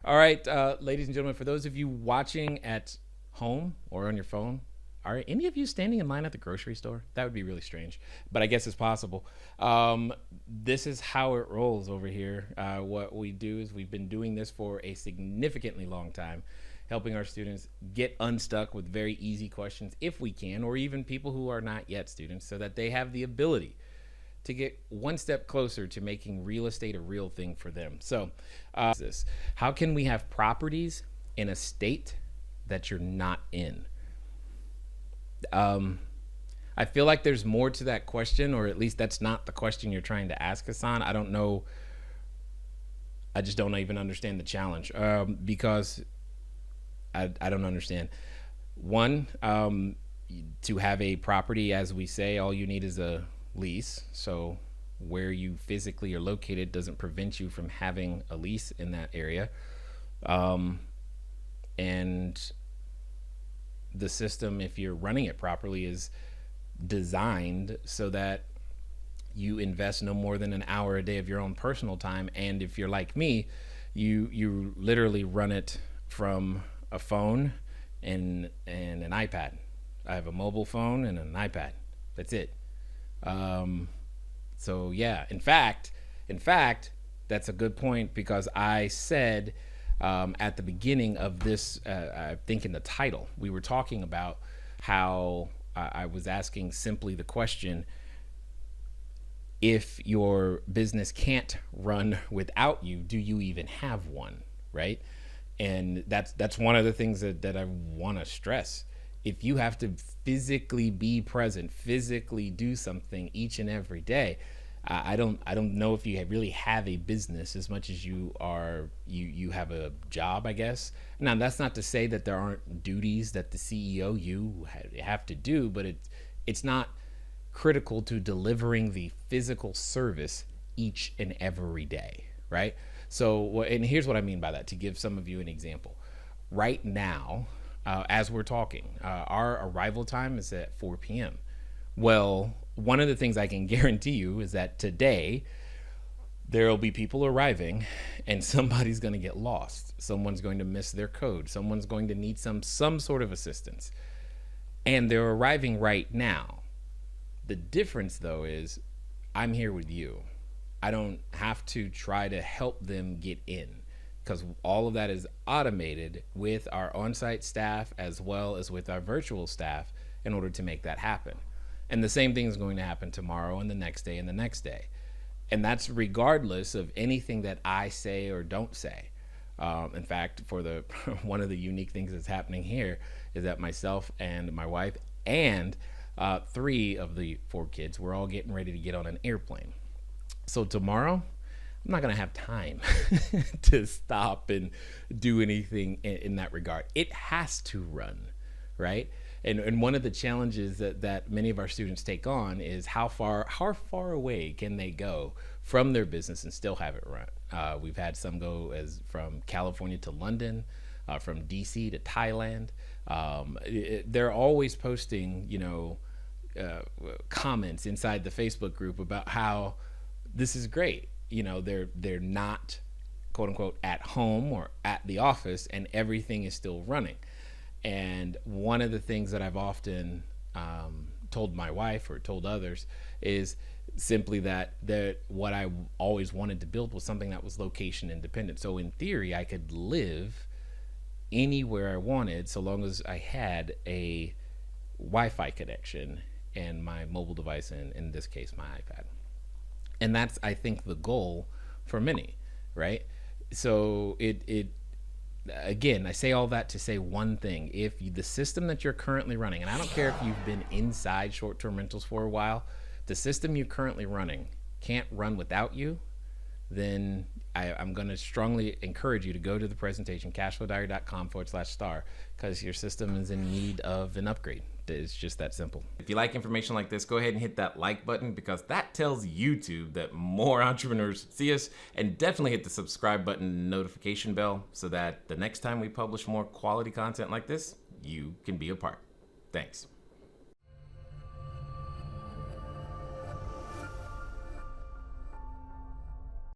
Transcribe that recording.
All right, ladies and gentlemen, for those of you watching at home or on your phone, are any of you standing in line at the grocery store? That would be really strange, but I guess it's possible. This is how it rolls over here. What we do is we've been doing this for a significantly long time, helping our students get unstuck with very easy questions if we can, or even people who are not yet students, so that they have the ability to get one step closer to making real estate a real thing for them. So, how can we have properties in a state that you're not in? I feel like there's more to that question, or at least that's not the question you're trying to ask, Hassan. I don't know. I just don't even understand the challenge, because I don't understand. One, to have a property, as we say, all you need is a lease. So where you physically are located doesn't prevent you from having a lease in that area. And the system, if you're running it properly, is designed so that you invest no more than an hour a day of your own personal time. And if you're like me, you literally run it from a phone and an iPad. I have a mobile phone and an iPad. That's it. So yeah, in fact, that's a good point, because I said at the beginning of this, I think in the title, we were talking about how I was asking simply the question: if your business can't run without you, do you even have one, right? And that's one of the things that I want to stress. If you have to physically be present, physically do something each and every day, I don't know if you really have a business as much as you have a job, I guess. Now, that's not to say that there aren't duties that the CEO you have to do, but it's not critical to delivering the physical service each and every day, right? So, and here's what I mean by that, to give some of you an example. Right now, as we're talking, our arrival time is at 4 p.m. Well, one of the things I can guarantee you is that today there will be people arriving and somebody's going to get lost. Someone's going to miss their code. Someone's going to need some sort of assistance. And they're arriving right now. The difference, though, is I'm here with you. I don't have to try to help them get in, because all of that is automated with our on-site staff as well as with our virtual staff in order to make that happen. And the same thing is going to happen tomorrow and the next day and the next day. And that's regardless of anything that I say or don't say. In fact, for one of the unique things that's happening here is that myself and my wife and 3 of the 4 kids, we're all getting ready to get on an airplane. So tomorrow, I'm not going to have time to stop and do anything in that regard. It has to run, right? And one of the challenges that many of our students take on is how far away can they go from their business and still have it run. We've had some go as from California to London, from DC to Thailand. They're always posting, comments inside the Facebook group about how this is great. They're not, quote unquote, at home or at the office, and everything is still running. And one of the things that I've often told my wife or told others is simply that what I always wanted to build was something that was location independent. So in theory, I could live anywhere I wanted so long as I had a Wi-Fi connection and my mobile device, in this case, my iPad. And that's, I think, the goal for many, right? So again, I say all that to say one thing. If the system that you're currently running, and I don't care if you've been inside short-term rentals for a while, the system you're currently running can't run without you, then I'm going to strongly encourage you to go to the presentation, cashflowdiary.com/star, because your system is in need of an upgrade. It's just that simple. If you like information like this, go ahead and hit that like button, because that tells YouTube that more entrepreneurs see us, and definitely hit the subscribe button and notification bell so that the next time we publish more quality content like this, you can be a part. Thanks.